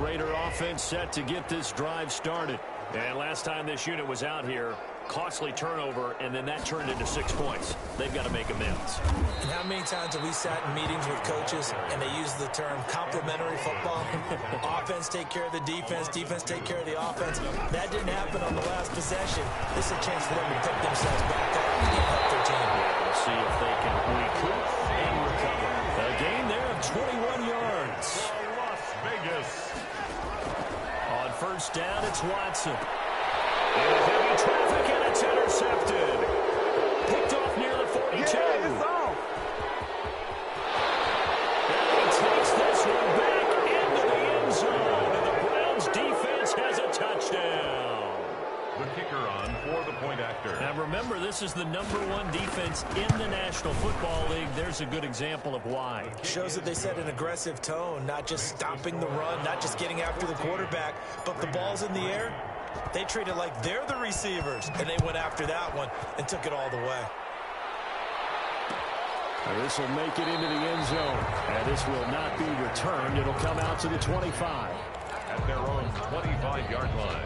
Raider offense set to get this drive started. And last time this unit was out here, costly turnover, and then that turned into 6 points. They've got to make amends. And how many times have we sat in meetings with coaches and they use the term complementary football? Offense take care of the defense, defense take care of the offense. That didn't happen on the last possession. This is a chance for them to pick themselves back up and help their team. We'll see if they can recoup and recover. A gain there of 21 yards. Las Vegas. On first down, it's Watson. And heavy traffic, and it's intercepted. Picked off near the 42. Yeah, it's off. And he takes this one back into the end zone. And the Browns defense has a touchdown. The kicker on for the point after. Now remember, this is the #1 defense in the National Football League. There's a good example of why. Shows that they set an aggressive tone, not just stopping the run, not just getting after the quarterback, but the ball's in the air. They treat it like they're the receivers, and they went after that one and took it all the way. This will make it into the end zone, and this will not be returned. It'll come out to the 25. At their own 25-yard line.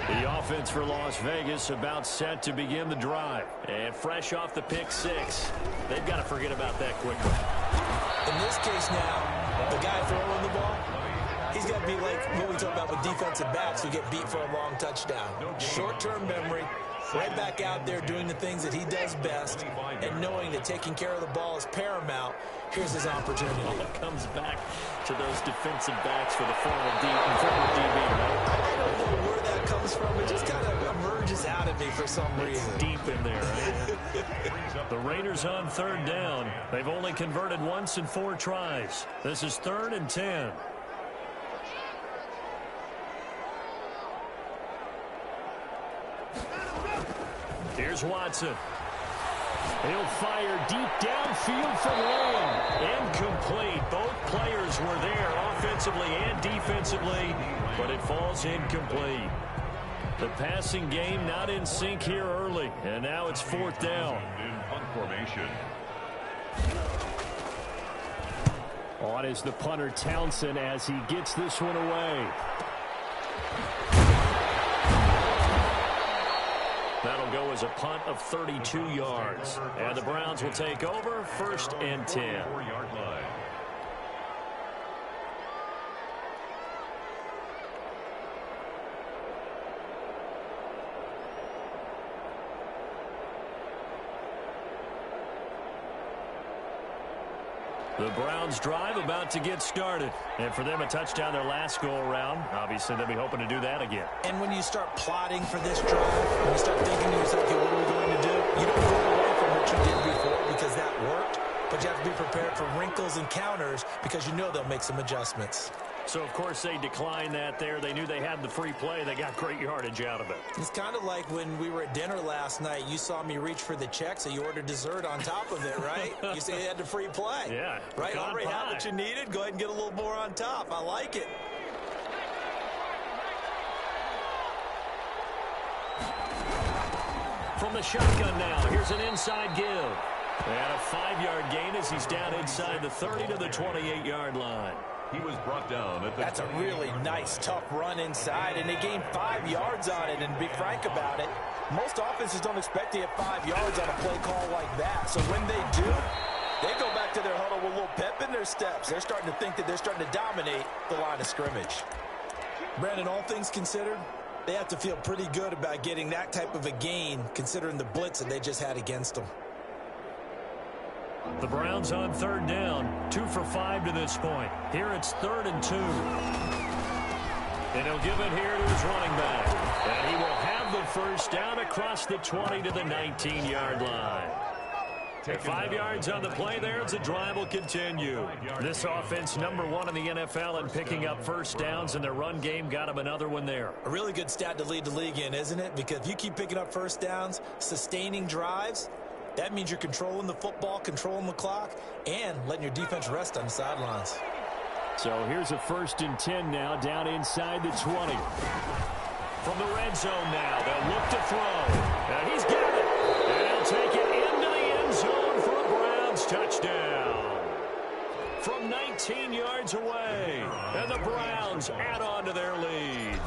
The offense for Las Vegas about set to begin the drive. And fresh off the pick six, they've got to forget about that quickly. In this case now, the guy throwing the ball, he's got to be like what we talk about with defensive backs who get beat for a long touchdown. Short-term memory, right back out there doing the things that he does best, and knowing that taking care of the ball is paramount. Here's his opportunity. It comes back to those defensive backs for the former DB, right? I don't know where that comes from. It just kind of emerges out of me for some reason. It's deep in there, right? The Raiders on third down. They've only converted once in 4 tries. This is 3rd and 10. Here's Watson. He'll fire deep downfield from Lamb. Incomplete. Both players were there offensively and defensively, but it falls incomplete. The passing game not in sync here early, and now it's 4th down. In punt formation. On is the punter Townsend as he gets this one away. That'll go as a punt of 32 yards. And the Browns will take over 1st and 10. 4-yard line. The Browns drive about to get started. And for them, a touchdown their last go-around. Obviously, they'll be hoping to do that again. And when you start plotting for this drive, when you start thinking to yourself, okay, what are we going to do? You don't go away from what you did before because that worked, but you have to be prepared for wrinkles and counters because you know they'll make some adjustments. So, of course, they declined that there. They knew they had the free play. They got great yardage out of it. It's kind of like when we were at dinner last night. You saw me reach for the check, so you ordered dessert on top of it, right? You said you had the free play. Yeah. Right? Already had what you needed. Go ahead and get a little more on top. I like it. From the shotgun now, here's an inside give. And a 5-yard gain as he's down inside the 30 to the 28-yard line. He was brought down at the That's a really nice, tough run inside, and they gained 5 yards on it. And to be frank about it, most offenses don't expect to get 5 yards on a play call like that. So when they do, they go back to their huddle with a little pep in their steps. They're starting to think that they're starting to dominate the line of scrimmage. Brandon, all things considered, they have to feel pretty good about getting that type of a gain, considering the blitz that they just had against them. The Browns on third down, 2 for 5 to this point. Here it's 3rd and 2. And he'll give it here to his running back. And he will have the first down across the 20 to the 19-yard line. 5 yards on the play there as the drive will continue. This offense #1 in the NFL in picking up first downs, and their run game got him another one there. A really good stat to lead the league in, isn't it? Because if you keep picking up first downs, sustaining drives, that means you're controlling the football, controlling the clock, and letting your defense rest on the sidelines. So here's a 1st and 10 now, down inside the 20. From the red zone now, they'll look to throw. And he's got it. And he'll take it into the end zone for a Browns touchdown. From 19 yards away. And the Browns add on to their lead.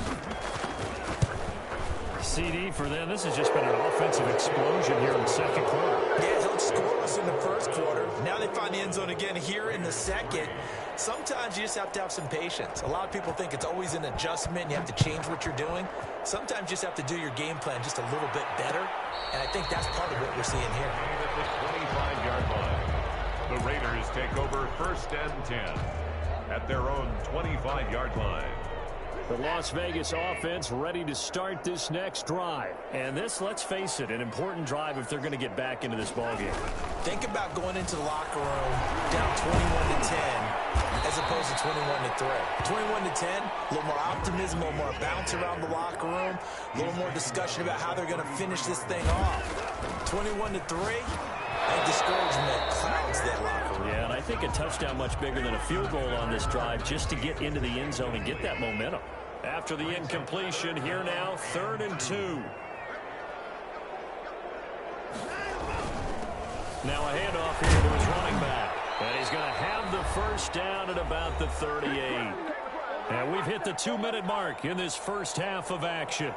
CD for them. This has just been an offensive explosion here in the second quarter. Yeah, held scoreless in the first quarter. Now they find the end zone again here in the second. Sometimes you just have to have some patience. A lot of people think it's always an adjustment. You have to change what you're doing. Sometimes you just have to do your game plan just a little bit better. And I think that's part of what we're seeing here. At the 25-yard line. The Raiders take over 1st and 10 at their own 25-yard line. The Las Vegas offense ready to start this next drive. And this, let's face it, an important drive if they're going to get back into this ballgame. Think about going into the locker room down 21-10 as opposed to 21-3. 21-10, a little more optimism, a little more bounce around the locker room, a little more discussion about how they're going to finish this thing off. 21-3, and discouragement clouds that locker room. Yeah, and I think a touchdown much bigger than a field goal on this drive just to get into the end zone and get that momentum. After the incompletion, here now, 3rd and 2. Now a handoff here to his running back. And he's going to have the first down at about the 38. And we've hit the 2-minute mark in this first half of action.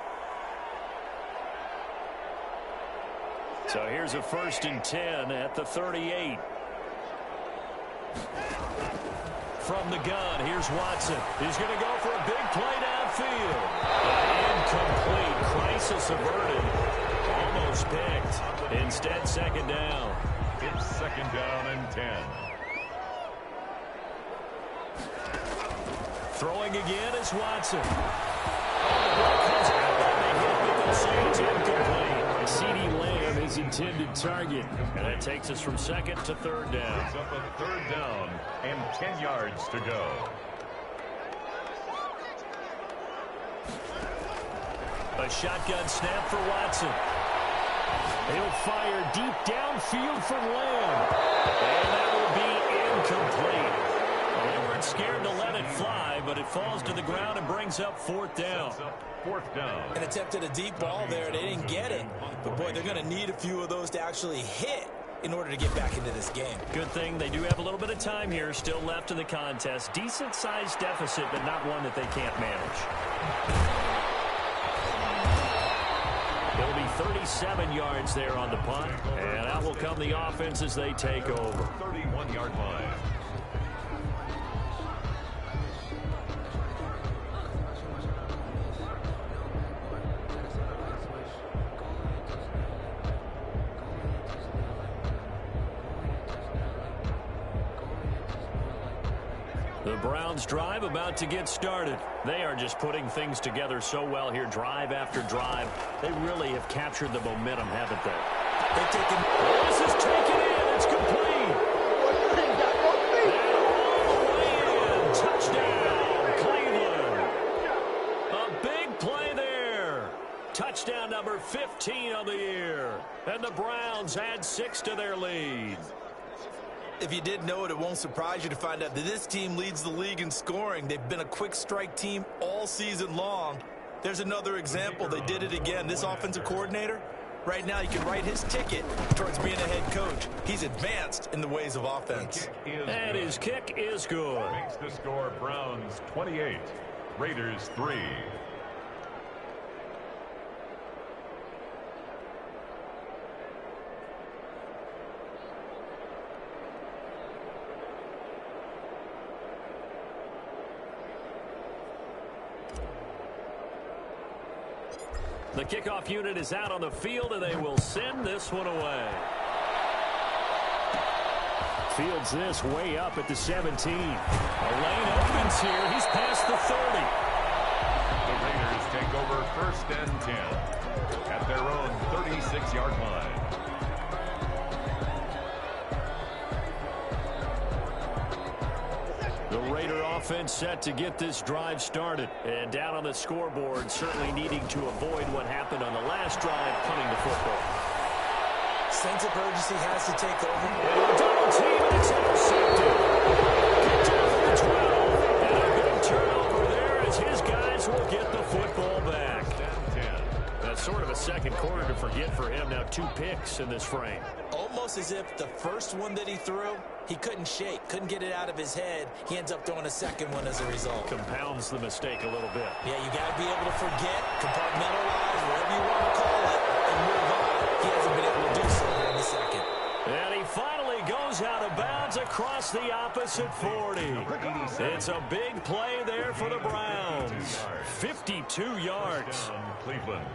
So here's a 1st and 10 at the 38. From the gun, here's Watson. He's going to go for a big play downfield. Incomplete. Crisis averted. Almost picked. Instead, 2nd down. It's 2nd down and 10. Throwing again is Watson. Comes out and they hit with the Saints incomplete. CD Lamb his intended target. And that takes us from 2nd to 3rd down. It's up a 3rd down and 10 yards to go. A shotgun snap for Watson. He'll fire deep downfield from Lamb. And that will be incomplete. They weren't scared to let it fly, but it falls to the ground and brings up 4th down. 4th down. And attempted a deep ball there. They didn't get it. But, boy, they're going to need a few of those to actually hit in order to get back into this game. Good thing they do have a little bit of time here still left in the contest. Decent-sized deficit, but not one that they can't manage. It'll be 37 yards there on the punt, and that will come the offense as they take over. 31-yard line. The Browns drive about to get started. They are just putting things together so well here, drive after drive. They really have captured the momentum, haven't they? They've taken... This is taken in. It's complete. All the way in. Touchdown, Cleveland. A big play there. Touchdown number 15 on the year. And the Browns add 6 to their lead. If you didn't know it, it won't surprise you to find out that this team leads the league in scoring. They've been a quick strike team all season long. There's another example. They did it again. This offensive coordinator, right now, you can write his ticket towards being a head coach. He's advanced in the ways of offense. And his kick is good. Makes the score Browns 28, Raiders 3. The kickoff unit is out on the field, and they will send this one away. Fields this way up at the 17. A lane opens here. He's past the 30. The Raiders take over 1st and 10 at their own 36-yard line. The Raider offense set to get this drive started. And down on the scoreboard, certainly needing to avoid what happened on the last drive, punting the football. Sense of urgency has to take over. And a double team, and it's intercepted. Kicked off at the 12. And a big turnover there as his guys will get the football back. That's sort of a second quarter to forget for him. Now 2 picks in this frame. Almost almost as if the first one that he threw, he couldn't shake, couldn't get it out of his head. He ends up throwing a second one as a result. Compounds the mistake a little bit. Yeah, you got to be able to forget, compartmentalize, whatever you want to call it, and move on. He hasn't been able to do so in the second. And he finally goes out of bounds across the opposite 40. It's a big play there for the Browns. 52 yards. Cleveland.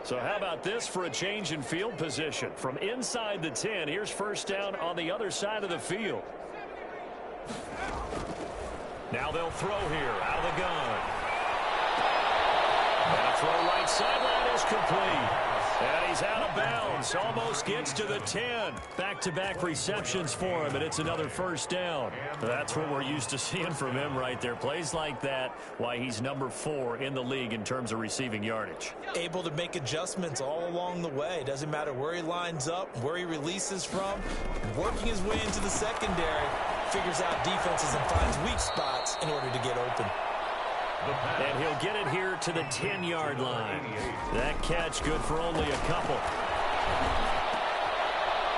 So how about this for a change in field position? From inside the 10, here's first down on the other side of the field. Now they'll throw here out of the gun. And a throw right sideline is complete. And he's out of bounds. Almost gets to the 10. Back-to-back receptions for him, and it's another first down. That's what we're used to seeing from him right there. Plays like that, why he's number 4 in the league in terms of receiving yardage. Able to make adjustments all along the way. Doesn't matter where he lines up, where he releases from. Working his way into the secondary, figures out defenses and finds weak spots in order to get open. And he'll get it here to the 10-yard line. That catch good for only a couple.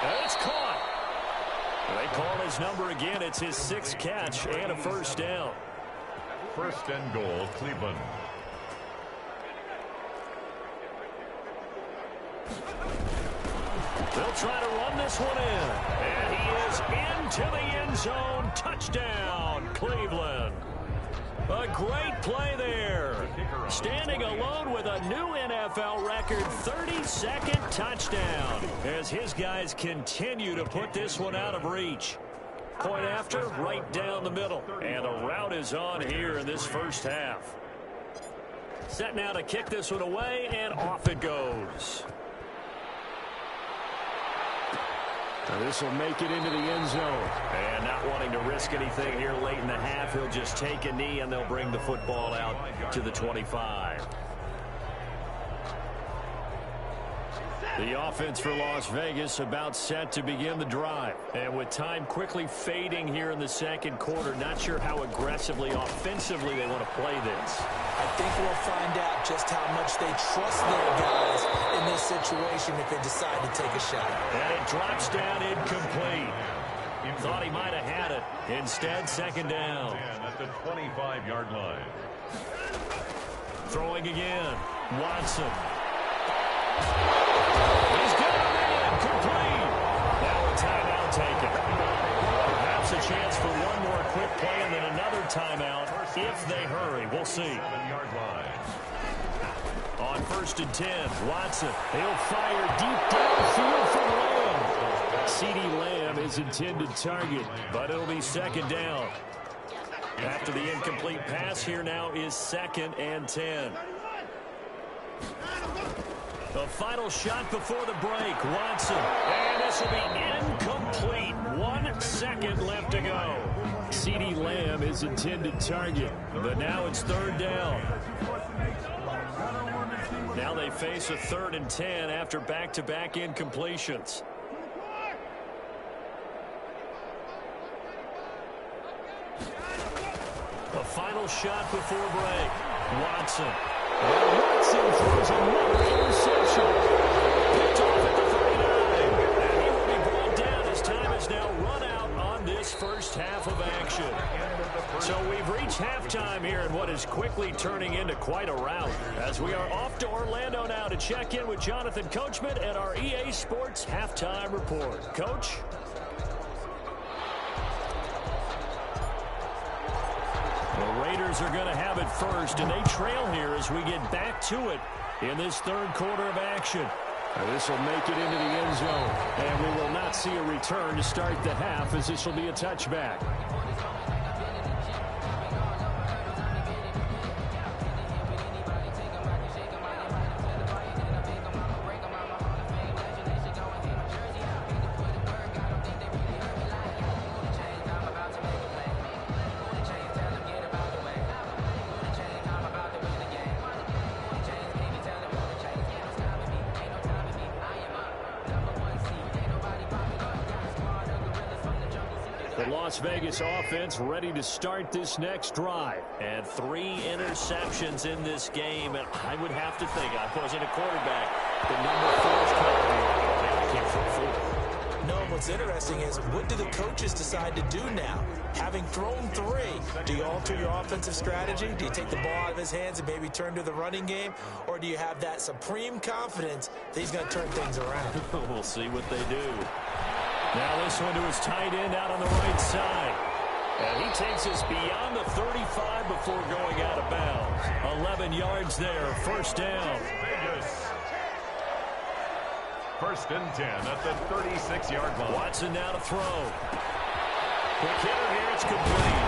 And it's caught. They call his number again. It's his 6th catch and a first down. First and goal, Cleveland. They'll try to run this one in. And he is into the end zone. Touchdown, Cleveland. A great play there. Standing alone with a new NFL record 32nd touchdown as his guys continue to put this one out of reach. Point after, right down the middle. And the route is on here in this first half. Set now to kick this one away, and off it goes. Now this will make it into the end zone. And not wanting to risk anything here late in the half, he'll just take a knee and they'll bring the football out to the 25. The offense for Las Vegas about set to begin the drive. And with time quickly fading here in the second quarter, not sure how aggressively, offensively they want to play this. I think we'll find out just how much they trust their guys in this situation if they decide to take a shot. And it drops down incomplete. Thought he might have had it. Instead, second down. At the 25-yard line. Throwing again. Watson. He's got it in. Complete. Now a timeout taken. Perhaps a chance for one more quick play and then another timeout if they hurry. We'll see. 7-yard line. On 1st and 10, Watson. He'll fire deep downfield for Lamb. CeeDee Lamb is intended target, but it'll be second down. After the incomplete pass, here now is 2nd and 10. The final shot before the break, Watson. And this will be incomplete. 1 second left to go. CeeDee Lamb is intended target, but now it's 3rd down. Now they face a 3rd and 10 after back-to-back incompletions. The final shot before break. Watson. And Watson throws another interception. Picked off at the 39. And he will be brought down as time is now run out on this first half of action. So we've reached halftime here in what is quickly turning into quite a rout. As we are off to Orlando now to check in with Jonathan Coachman at our EA Sports Halftime Report. Coach? The Raiders are going to have it first, and they trail here as we get back to it in this 3rd quarter of action. This will make it into the end zone, and we will not see a return to start the half as this will be a touchback. The Las Vegas offense ready to start this next drive. And 3 interceptions in this game. And I would have to think, I wasn't a quarterback, the number 4 is coming here. I can't throw 4. No, what's interesting is, what do the coaches decide to do now? Having thrown 3, do you alter your offensive strategy? Do you take the ball out of his hands and maybe turn to the running game? Or do you have that supreme confidence that he's going to turn things around? We'll see what they do. Now this one to his tight end out on the right side. And he takes us beyond the 35 before going out of bounds. 11 yards there, first down. Vegas. First and 10 at the 36-yard line. Watson now to throw. Quick hitter here, it's complete.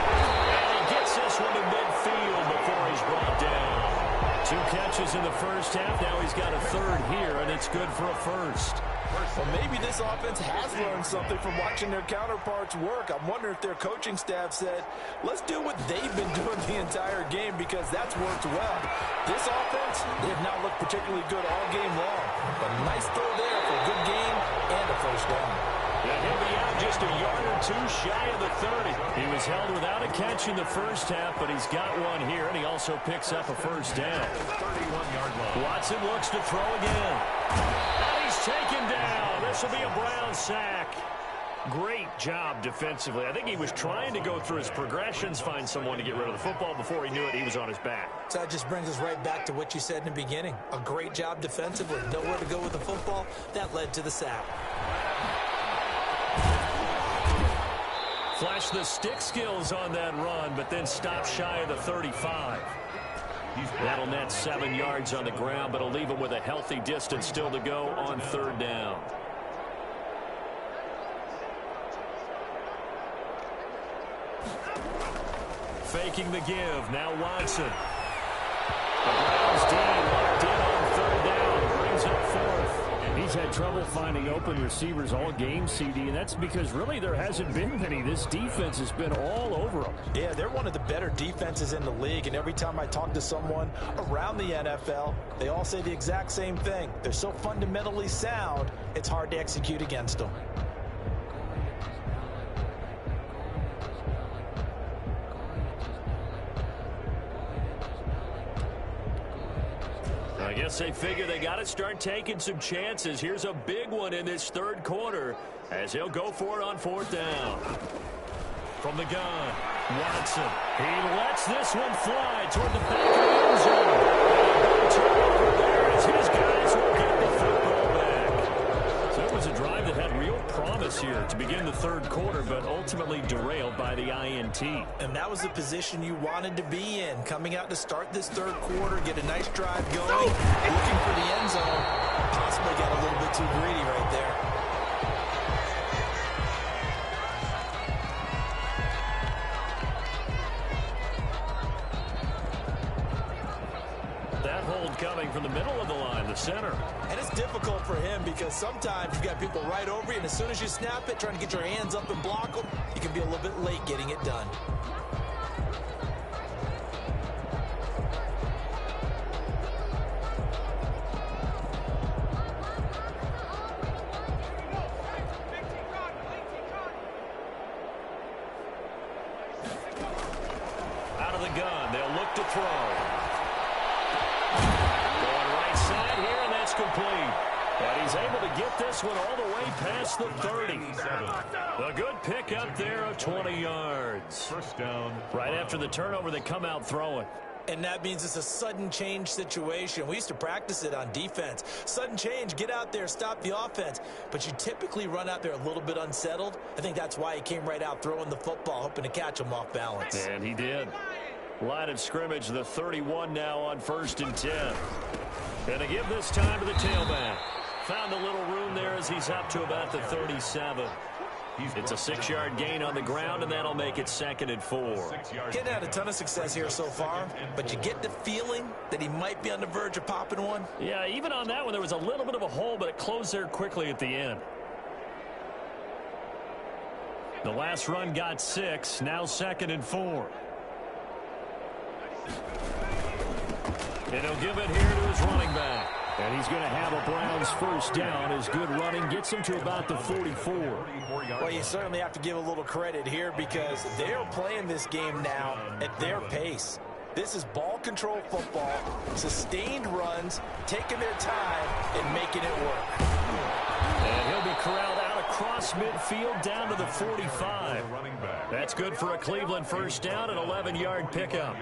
And he gets this one to midfield before he's brought down. 2 catches in the first half. Now he's got a 3rd here, and it's good for a first. Well, maybe this offense has learned something from watching their counterparts work. I'm wondering if their coaching staff said, let's do what they've been doing the entire game, because that's worked well. This offense, they have not looked particularly good all game long. But a nice throw there for a good game and a first down. And he'll be out just a yard or 2 shy of the 30. He was held without a catch in the first half, but he's got one here, and he also picks up a first down. 31-yard line. Watson looks to throw again. And he's taken down. This will be a Brown sack. Great job defensively. I think he was trying to go through his progressions, find someone to get rid of the football. Before he knew it, he was on his back. So that just brings us right back to what you said in the beginning. A great job defensively. Nowhere to go with the football. That led to the sack. Flash the stick skills on that run, but then stop shy of the 35. That'll net 7 yards on the ground, but it'll leave him with a healthy distance still to go on 3rd down. Faking the give. Now Watson. The Browns D locked in on 3rd down. Brings up 4th. He's had trouble finding open receivers all game, CD, and that's because really there hasn't been many. This defense has been all over them. Yeah, they're one of the better defenses in the league, and every time I talk to someone around the NFL, they all say the exact same thing. They're so fundamentally sound, it's hard to execute against them. I guess they figure they got to start taking some chances. Here's a big one in this 3rd quarter as he'll go for it on 4th down. From the gun, Watson. He lets this one fly toward the back of the end zone. And a turnover there as his guys will get the football back. So it was a drive that had real promise here to begin the 3rd quarter, but ultimately derailed by the INT. And that was the position you wanted to be in, coming out to start this 3rd quarter, get a nice drive going, looking for the end zone. Possibly got a little bit too greedy right there. That hold coming from the middle of the line, the center. And it's difficult for him because sometimes you've got people right over you, and as soon as you snap it, trying to get your hands up and block them, you can be a little bit late getting it done. Out of the gun, they'll look to throw. Going right side here, and that's complete. And he's able to get this one all the way past the 30. A good pick up there of 20 yards. First down. Right after the turnover, they come out throwing. And that means it's a sudden change situation. We used to practice it on defense. Sudden change, get out there, stop the offense. But you typically run out there a little bit unsettled. I think that's why he came right out throwing the football, hoping to catch him off balance. And he did. Line of scrimmage, the 31 now on 1st and 10. And to give this time to the tailback. Found a little room there as he's up to about the 37. It's a 6-yard gain on the ground, and that'll make it 2nd and 4. Getting had a ton of success here so far, but you get the feeling that he might be on the verge of popping one. Yeah, even on that one, there was a little bit of a hole, but it closed there quickly at the end. The last run got 6, now 2nd and 4. And he'll give it here to his running back. And he's going to have a Browns first down as good running gets him to about the 44. Well, you certainly have to give a little credit here because they're playing this game now at their pace. This is ball control football, sustained runs, taking their time and making it work. And he'll be corralled out across midfield down to the 45. That's good for a Cleveland first down, an 11-yard pickup.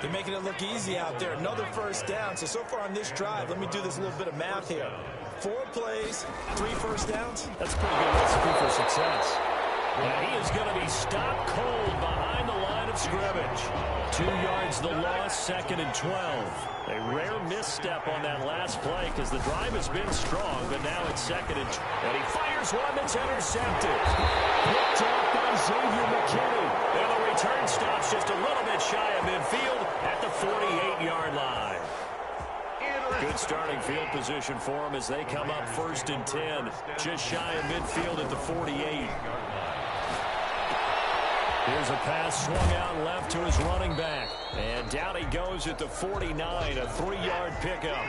They're making it look easy out there. Another first down. So far on this drive, let me do this little bit of math here. 4 plays, 3 first downs. That's a pretty good recipe for success. And he is going to be stopped cold behind the line of scrimmage. 2 yards the loss, 2nd and 12. A rare misstep on that last play because the drive has been strong, but now it's 2nd and 12. And he fires one that's intercepted. Picked off by Xavier McKinney. And the return stops just a little bit shy of midfield at the 48-yard line. Good starting field position for them as they come up 1st and 10. Just shy of midfield at the 48. Here's a pass swung out left to his running back. And down he goes at the 49, a 3-yard pickup.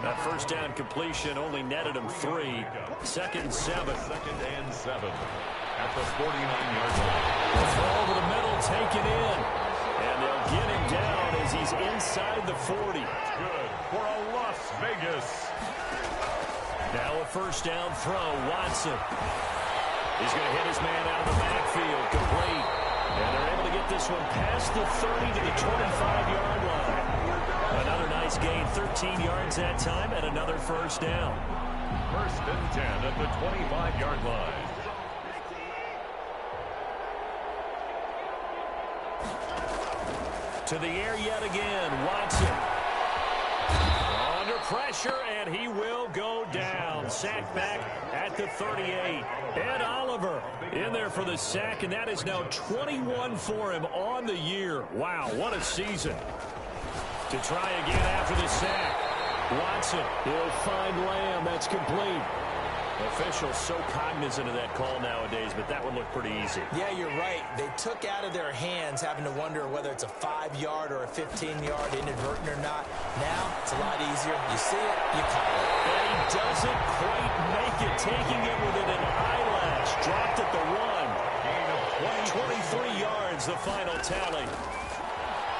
That first down completion only netted him 3. 2nd and 7. 2nd and 7 at the 49-yard line. The throw over the middle, taken in. And they'll get him down as he's inside the 40. Good for a Las Vegas. Now a first down throw, Watson. He's going to hit his man out of the backfield, complete. And they're able to get this one past the 30 to the 25-yard line. Another nice gain, 13 yards that time, and another first down. 1st and 10 at the 25-yard line. To the air yet again, Watson. Under pressure, and he will go down. Sack back at the 38. Ed Oliver in there for the sack, and that is now 21 for him on the year. Wow, what a season. To try again after the sack. Watson, he'll find Lamb. That's complete. Officials so cognizant of that call nowadays, but that would look pretty easy. Yeah, you're right. They took out of their hands having to wonder whether it's a 5-yard or a 15-yard inadvertent or not. Now, it's a lot easier. You see it, you call it. And he doesn't quite make it, taking it within an eyelash. Dropped at the 1. Gain of 23 yards, the final tally.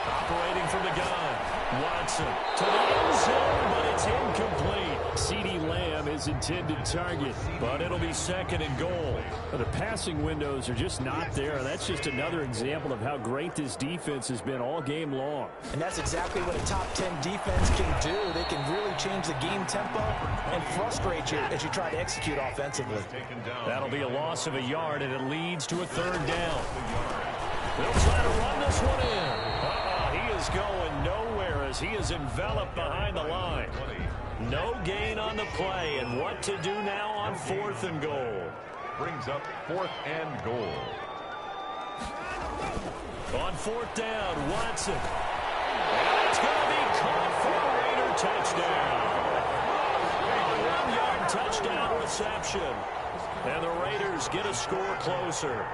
Operating from the gun. Watson to the end zone, but it's incomplete. CeeDee Lamb is intended target, but it'll be 2nd and goal. The passing windows are just not there. That's just another example of how great this defense has been all game long. And that's exactly what a top 10 defense can do. They can really change the game tempo and frustrate you as you try to execute offensively. That'll be a loss of a yard, and it leads to a 3rd down. They'll try to run this one in. He is going nowhere as he is enveloped behind the line. No gain on the play, and what to do now on 4th and goal. Brings up 4th and goal. On 4th down, Watson. And it's going to be caught for a Raider touchdown. A 1-yard touchdown reception. And the Raiders get a score closer.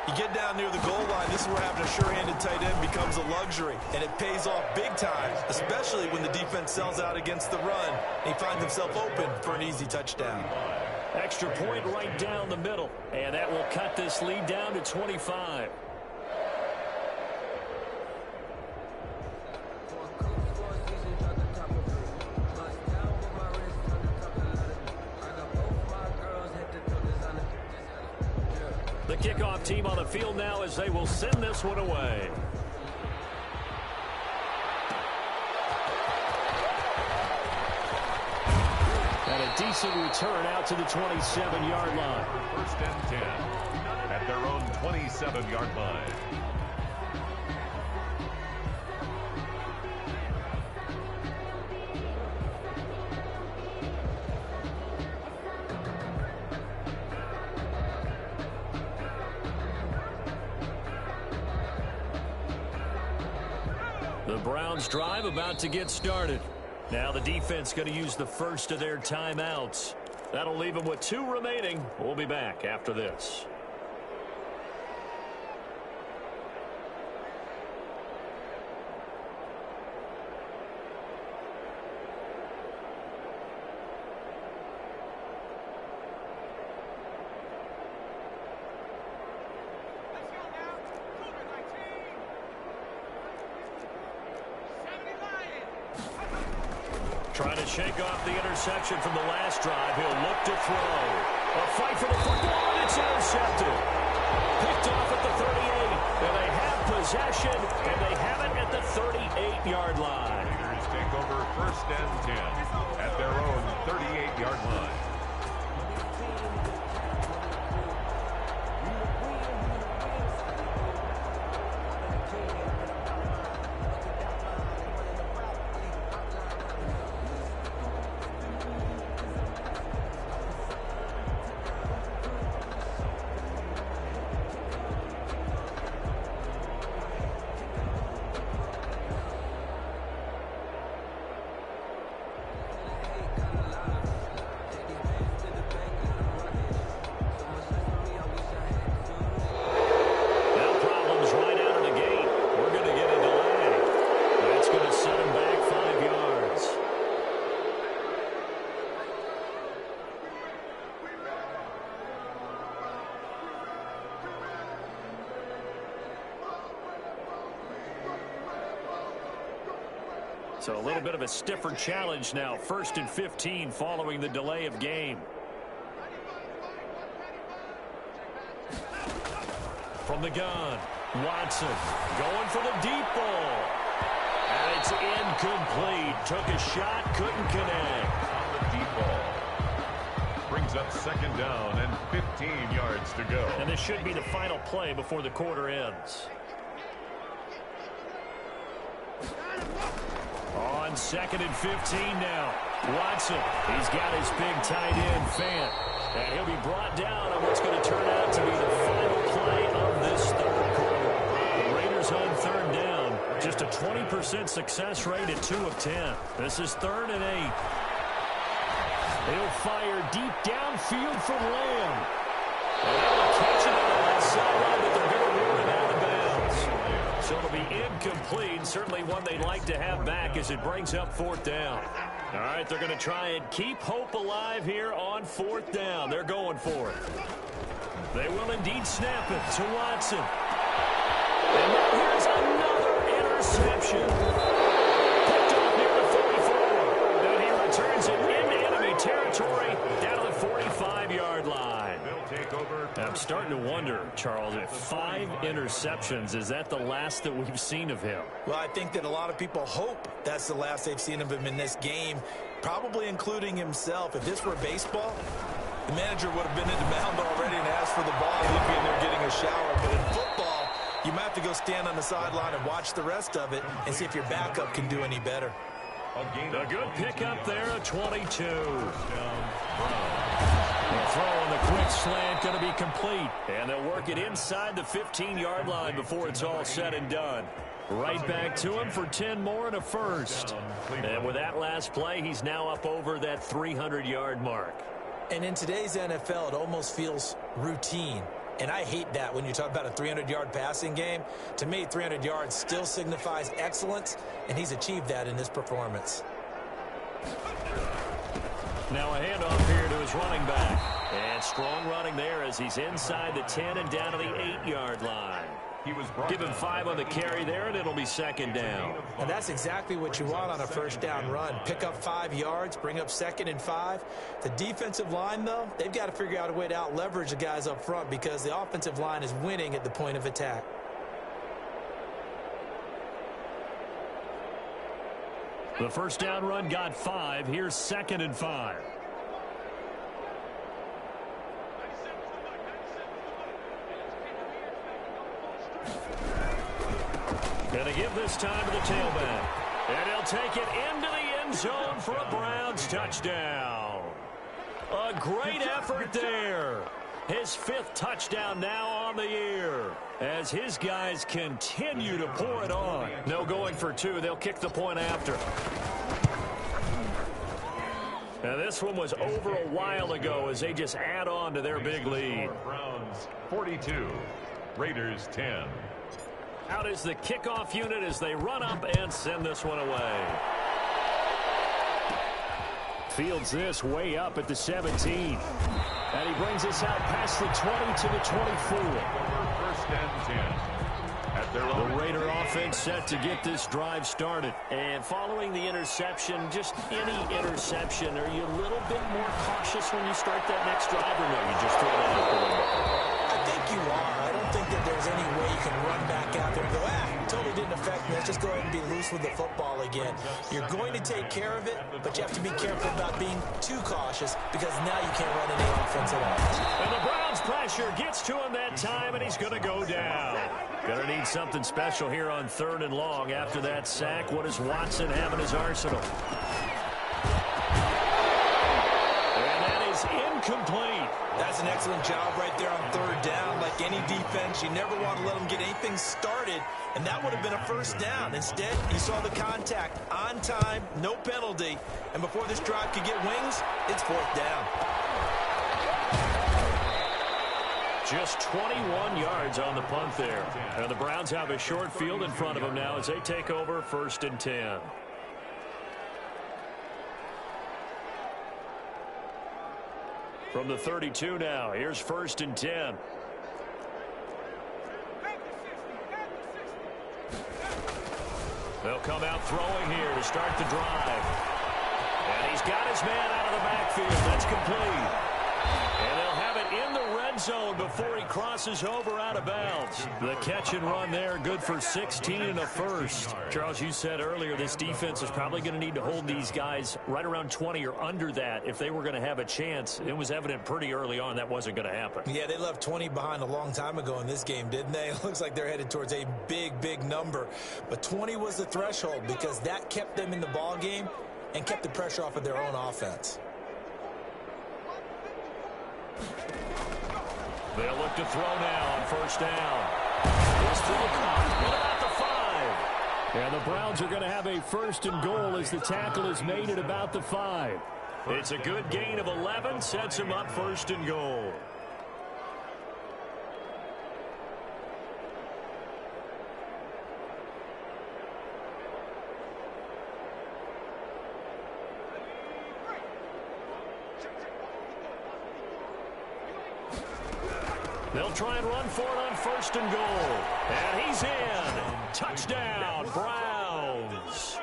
You get down near the goal line, this is where having a sure-handed tight end becomes a luxury, and it pays off big time, especially when the defense sells out against the run, and he finds himself open for an easy touchdown. Extra point right down the middle, and that will cut this lead down to 25. The kickoff team on the field now as they will send this one away. And a decent return out to the 27-yard line. 1st and 10 at their own 27-yard line. The Browns drive about to get started. Now the defense going to use the first of their timeouts. That'll leave them with 2 remaining. We'll be back after this. Trying to shake off the interception from the last drive. He'll look to throw. A fight for the football, and it's intercepted. Picked off at the 38, and they have possession, and they have it at the 38-yard line. Raiders take over 1st and 10 at their own 38-yard line. So a little bit of a stiffer challenge now. 1st and 15 following the delay of game. From the gun, Watson going for the deep ball. And it's incomplete. Took a shot, couldn't connect. On the deep ball. Brings up 2nd down and 15 yards to go. And this should be the final play before the quarter ends. On 2nd and 15 now. Watson, he's got his big tight end, Fant. And he'll be brought down on what's going to turn out to be the final play of this 3rd quarter. The Raiders on 3rd down. Just a 20% success rate at 2 of 10. This is 3rd and 8. He'll fire deep downfield for Lamb. And they'll catch it on the left sideline, but they're going to rule it out of bounds. So it'll be incomplete. Certainly one they'd like to have back as it brings up 4th down. All right, they're going to try and keep hope alive here on 4th down. They're going for it. They will indeed snap it to Watson. And now here's another interception. Picked off near the 44. And he returns it into enemy territory down to the 45-yard line. Take over. I'm starting to wonder, Charles, if 5 interceptions, is that the last that we've seen of him? Well, I think that a lot of people hope that's the last they've seen of him in this game, probably including himself. If this were baseball, the manager would have been in the mound already and asked for the ball. He'd be in there getting a shower. But in football, you might have to go stand on the sideline and watch the rest of it and see if your backup can do any better. A good pickup there, a 22. The throw on the quick slant going to be complete. And they'll work it inside the 15-yard line before it's all said and done. Right back to him for 10 more and a first. And with that last play, he's now up over that 300-yard mark. And in today's NFL, it almost feels routine. And I hate that when you talk about a 300-yard passing game. To me, 300 yards still signifies excellence, and he's achieved that in this performance. Now a handoff here to his running back. And strong running there as he's inside the 10 and down to the 8-yard line. Give him 5 on the carry there, and it'll be 2nd down. And that's exactly what you want on a 1st down run. Pick up 5 yards, bring up 2nd and 5. The defensive line, though, they've got to figure out a way to out-leverage the guys up front because the offensive line is winning at the point of attack. The 1st down run got 5. Here's 2nd and 5. Going to give this time to the tailback. And he'll take it into the end zone for a Browns touchdown. A great effort there. His 5th touchdown now on the year as his guys continue to pour it on. No going for 2. They'll kick the point after. Now this one was over a while ago as they just add on to their big lead. Browns 42, Raiders 10. Out is the kickoff unit as they run up and send this one away. Fields this way up at the 17. And he brings us out past the 20 to the 24. 1st and 10. at their The own. Raider offense set to get this drive started. And following the interception, just any interception, are you a little bit more cautious when you start that next drive, or no, you just throw that out the window? I think you are. I don't think that there's any way you can run back out there and go, totally didn't affect me. Let's just go ahead and be loose with the football again. You're going to take care of it, but you have to be careful about being too cautious because now you can't run any offense at all. And the Browns pressure gets to him that time, and he's going to go down. Going to need something special here on 3rd and long. After that sack, what does Watson have in his arsenal? And that is incomplete. That's an excellent job right there on 3rd down. Like any defense, you never want to let them get anything started, and that would have been a 1st down. Instead, you saw the contact on time, no penalty, and before this drive could get wings, it's 4th down. Just 21 yards on the punt there. And the Browns have a short field in front of them now as they take over 1st and 10. From the 32 now, here's 1st and 10. They'll come out throwing here to start the drive. And he's got his man out of the backfield. That's complete. And they'll have it in the red zone before he crosses over out of bounds. The catch and run there, good for 16 and a first. Charles, you said earlier this defense is probably going to need to hold these guys right around 20 or under that if they were going to have a chance. It was evident pretty early on that wasn't going to happen. Yeah, they left 20 behind a long time ago in this game, didn't they? It looks like they're headed towards a big, big number. But 20 was the threshold because that kept them in the ball game and kept the pressure off of their own offense. They'll look to throw now on 1st down. This throw caught. What about the 5? And the Browns are going to have a 1st and goal as the tackle is made at about the 5. It's a good gain of 11, sets him up 1st and goal. They'll try and run for it on 1st and goal. And he's in. Touchdown, Browns.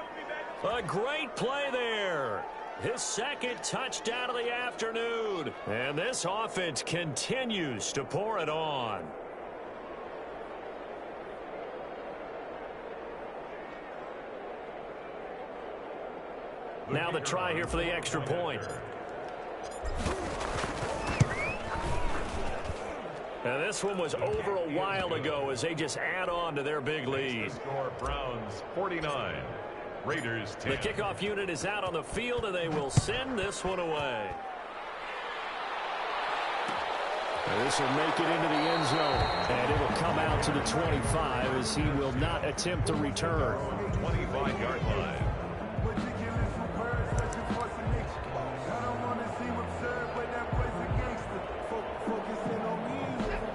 A great play there. His 2nd touchdown of the afternoon. And this offense continues to pour it on. Now the try here for the extra point. And this one was over a while ago as they just add on to their big lead. Score Browns 49, Raiders 10. The kickoff unit is out on the field, and they will send this one away. And this will make it into the end zone. And it will come out to the 25 as he will not attempt to return. 25-yard line.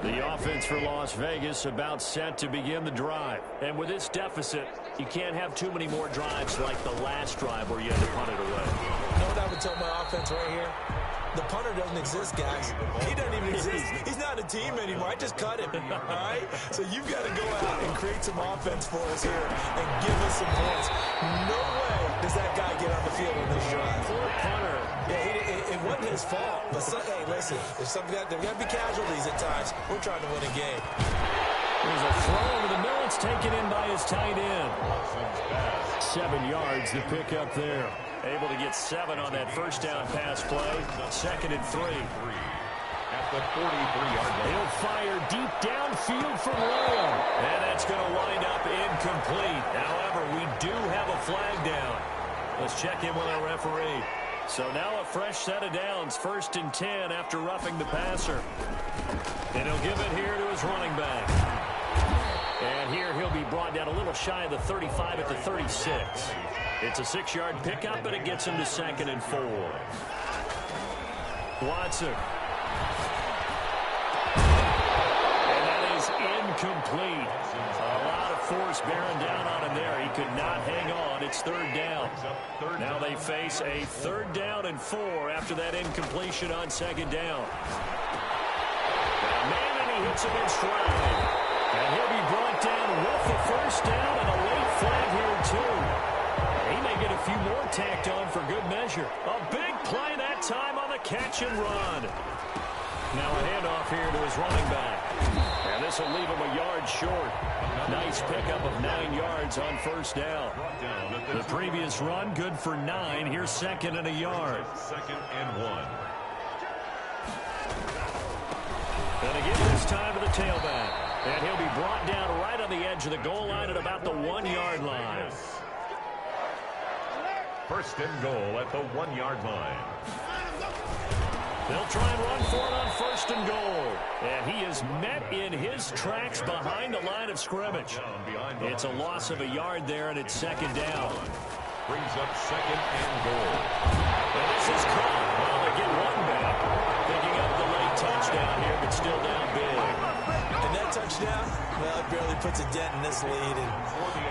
The offense for Las Vegas about set to begin the drive. And with this deficit, you can't have too many more drives like the last drive where you had to punt it away. You know what I would tell my offense right here? The punter doesn't exist, guys. He doesn't even exist. He's not a team anymore. I just cut him, all right? So you've got to go out and create some offense for us here and give us some points. No way does that guy get on the field in this drive. Poor punter. Yeah, it wasn't his fault. But, hey, listen, there's got to be casualties at times. We're trying to win a game. There's a throw over the middle. It's taken in by his tight end. 7 yards, the pickup there. Able to get 7 on that 1st down pass play. 2nd and 3. At the 43-yard line. He'll fire deep downfield from Lamb. And that's going to wind up incomplete. However, we do have a flag down. Let's check in with our referee. So now a fresh set of downs. 1st and 10 after roughing the passer. And he'll give it here to his running back. And here he'll be brought down a little shy of the 35 at the 36. It's a 6-yard pickup, but it gets him to 2nd and 4. Watson. And that is incomplete. A lot of force bearing down on him there. He could not hang on. It's 3rd down. Now they face a 3rd down and 4 after that incompletion on 2nd down. Man, and he hits him in stride. And he'll be brought down the first down and a late flag here, too. He may get a few more tacked on for good measure. A big play that time on the catch and run. Now a handoff here to his running back. And this will leave him a yard short. Nice pickup of 9 yards on first down. The previous run, good for 9. Here's second and a yard. Second and 1. And again this time to the tailback. And he'll be brought down right on the edge of the goal line at about the 1-yard line. First and goal at the 1-yard line. They'll try and run for it on first and goal. And he is met in his tracks behind the line of scrimmage. It's a loss of a yard there, and it's second down. Brings up second and goal. And this is caught. Well, they get one back. Picking up the late touchdown here, but still down big. And that touchdown, well, it barely puts a dent in this lead. And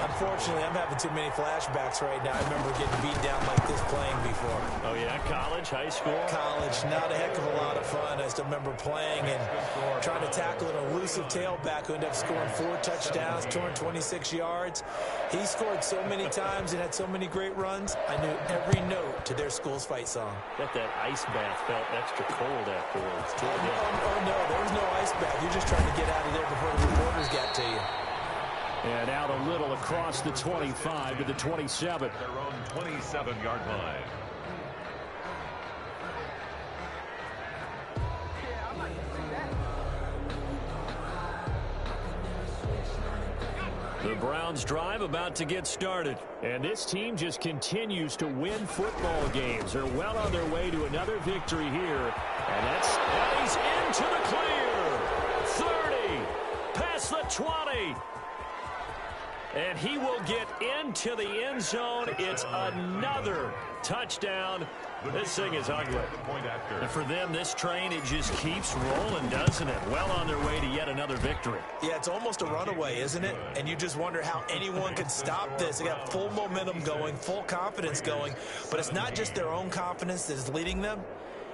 unfortunately, I'm having too many flashbacks right now. I remember getting beat down like this playing before. Oh, yeah? College, high school? College, not a heck of a lot of fun. I still remember playing and trying to tackle an elusive tailback who ended up scoring 4 touchdowns, 226 yards. He scored so many times and had so many great runs. I knew every note to their school's fight song. Bet that ice bath felt extra cold afterwards, too. Oh, no, there was no ice bath. You're just trying to get out of there before the reporters got to you. And out a little across the 25 to the 27. Their own 27-yard line. The Browns drive about to get started. And this team just continues to win football games. They're well on their way to another victory here. And he's into the clear. 30, past the 20. And he will get into the end zone. It's another touchdown. This thing is ugly. And for them, this train, it just keeps rolling, doesn't it? Well on their way to yet another victory. Yeah, it's almost a runaway, isn't it? And you just wonder how anyone could stop this. They got full momentum going, full confidence going. But it's not just their own confidence that is leading them.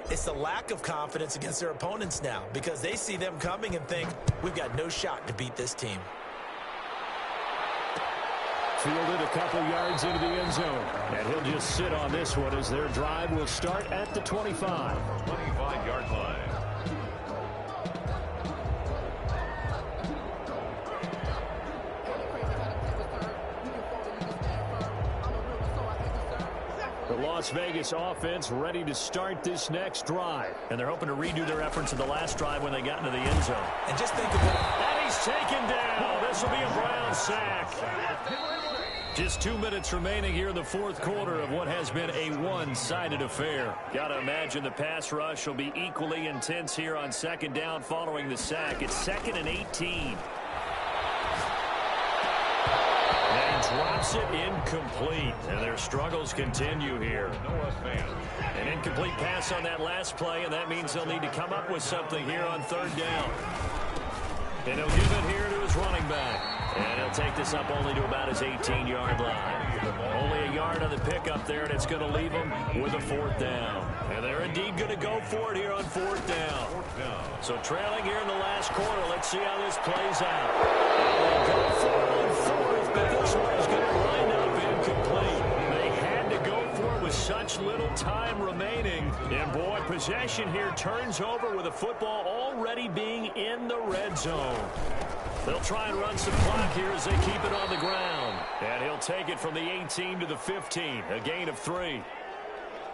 It's the lack of confidence against their opponents now, because they see them coming and think, we've got no shot to beat this team. Fielded a couple yards into the end zone. And he'll just sit on this one as their drive will start at the 25. 25-yard line. The Las Vegas offense ready to start this next drive. And they're hoping to redo their efforts in the last drive when they got into the end zone. And just think of it. And he's taken down. This will be a Brown sack. Just 2 minutes remaining here in the fourth quarter of what has been a one-sided affair. Got to imagine the pass rush will be equally intense here on second down following the sack. It's 2nd and 18. And drops it incomplete. And their struggles continue here. An incomplete pass on that last play, and that means they'll need to come up with something here on third down. And he'll give it here to his running back. And he'll take this up only to about his 18-yard line. Only a yard on the pickup there, and it's going to leave him with a fourth down. And they're indeed going to go for it here on fourth down. So trailing here in the last quarter, let's see how this plays out. They'll go for it on fourth, but this one is going to line up incomplete. They had to go for it with such little time remaining. And boy, possession here turns over with the football already being in the red zone. They'll try and run some clock here as they keep it on the ground. And he'll take it from the 18 to the 15. A gain of 3.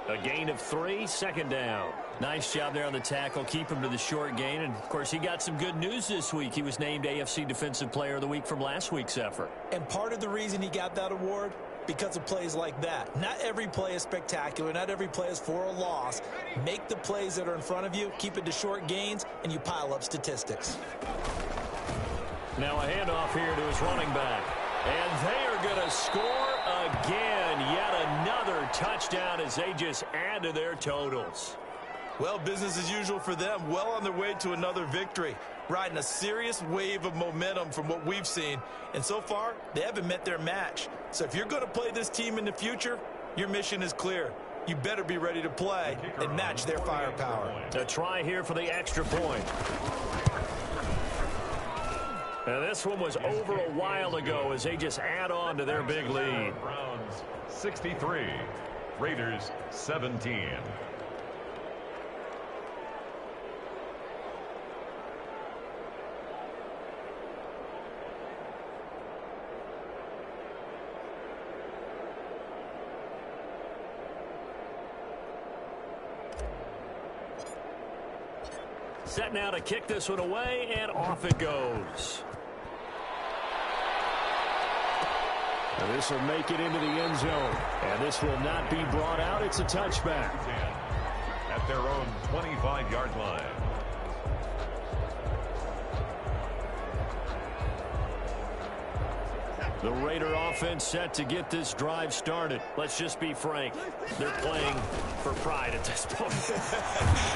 A gain of 3, second down. Nice job there on the tackle. Keep him to the short gain. And, of course, he got some good news this week. He was named AFC Defensive Player of the Week from last week's effort. And part of the reason he got that award, because of plays like that. Not every play is spectacular. Not every play is for a loss. Make the plays that are in front of you, keep it to short gains, and you pile up statistics. Now a handoff here to his running back. And they are going to score again. Yet another touchdown as they just add to their totals. Well, business as usual for them. Well on their way to another victory. Riding a serious wave of momentum from what we've seen. And so far, they haven't met their match. So if you're going to play this team in the future, your mission is clear. You better be ready to play and match their firepower. A try here for the extra point. And this one was over a while ago as they just add on to their big lead. Browns 63, Raiders 17. Set now to kick this one away, and off it goes. And this will make it into the end zone. And this will not be brought out. It's a touchback. At their own 25-yard line. The Raider offense set to get this drive started. Let's just be frank. They're playing for pride at this point.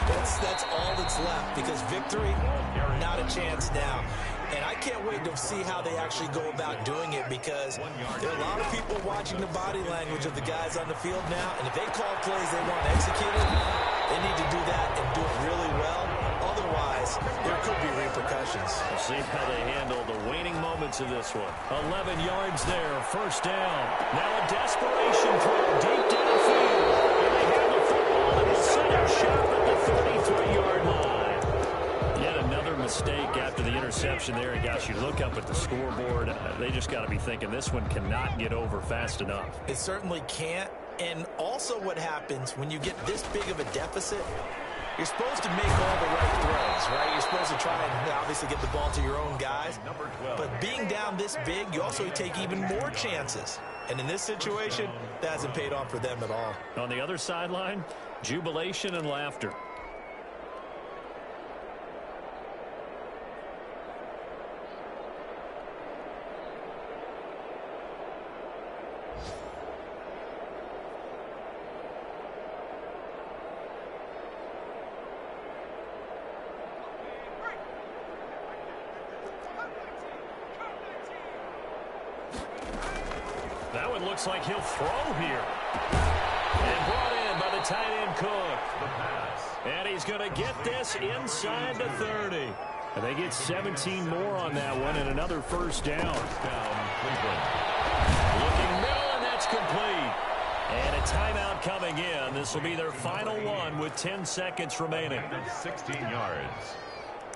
That's all that's left, because victory, not a chance now. And I can't wait to see how they actually go about doing it, because there are a lot of people watching the body language of the guys on the field now, and if they call plays they want executed, they need to do that and do it really well. Otherwise, there could be repercussions. We'll see how they handle the waning moments of this one. 11 yards there, first down. Now a desperation throw deep downfield. And they have the football and will set up shop at the 33-yard line. Yet another mistake after the interception there. And gosh, you look up at the scoreboard, they just got to be thinking this one cannot get over fast enough. It certainly can't. And also what happens when you get this big of a deficit, you're supposed to make all the right throws, right? You're supposed to try and obviously get the ball to your own guys. But being down this big, you also take even more chances. And in this situation, that hasn't paid off for them at all. On the other sideline, jubilation and laughter. That one looks like he'll throw here. And brought in by the tight end Cook. And he's going to get this inside the 30. And they get 17 more on that one and another first down. Looking middle, and that's complete. And a timeout coming in. This will be their final one with 10 seconds remaining. 16 yards.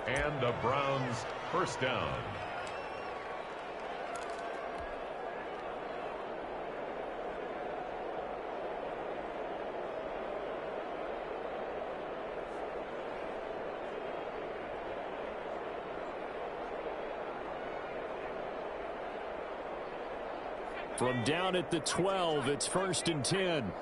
And the Browns first down. From down at the 12, it's 1st and 10.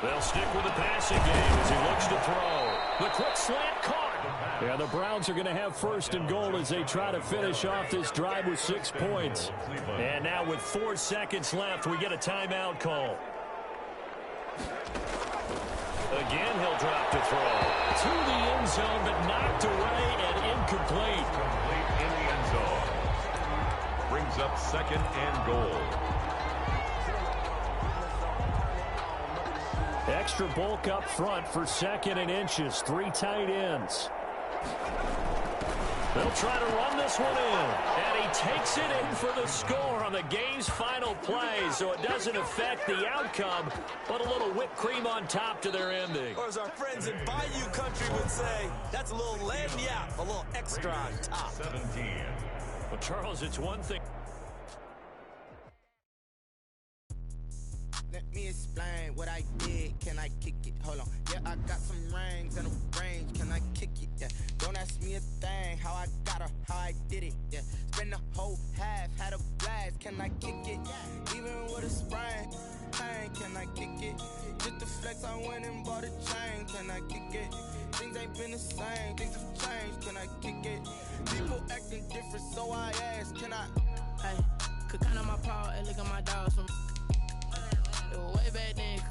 They'll stick with the passing game as he looks to throw. The quick slant caught. Yeah, the Browns are going to have 1st and goal as they try to finish off this drive with 6 points. And now with 4 seconds left, we get a timeout call. Again, he'll drop to throw. To the end zone, but knocked away and incomplete. Complete in the end zone. Brings up 2nd and goal. Extra bulk up front for 2nd and inches. 3 tight ends. They'll try to run this one in. And he takes it in for the score on the game's final play. So it doesn't affect the outcome, but a little whipped cream on top to their ending. Or as our friends in Bayou Country would say, that's a little lagniappe, a little extra on top. 17. Well, Charles, it's one thing. Let me explain what I did. Can I kick it? Hold on. Yeah, I got some rings and a range. Can I kick it? Yeah. Don't ask me a thing. How I got her, how I did it. Yeah. Spend the whole half, had a blast. Can I kick it? Even with a sprain. Pain, can I kick it? Just to flex, I went and bought a chain. Can I kick it? Things ain't been the same. Things have changed. Can I kick it? People acting different, so I ask. Can I? Hey, could count on my power and look at my dogs from way back then.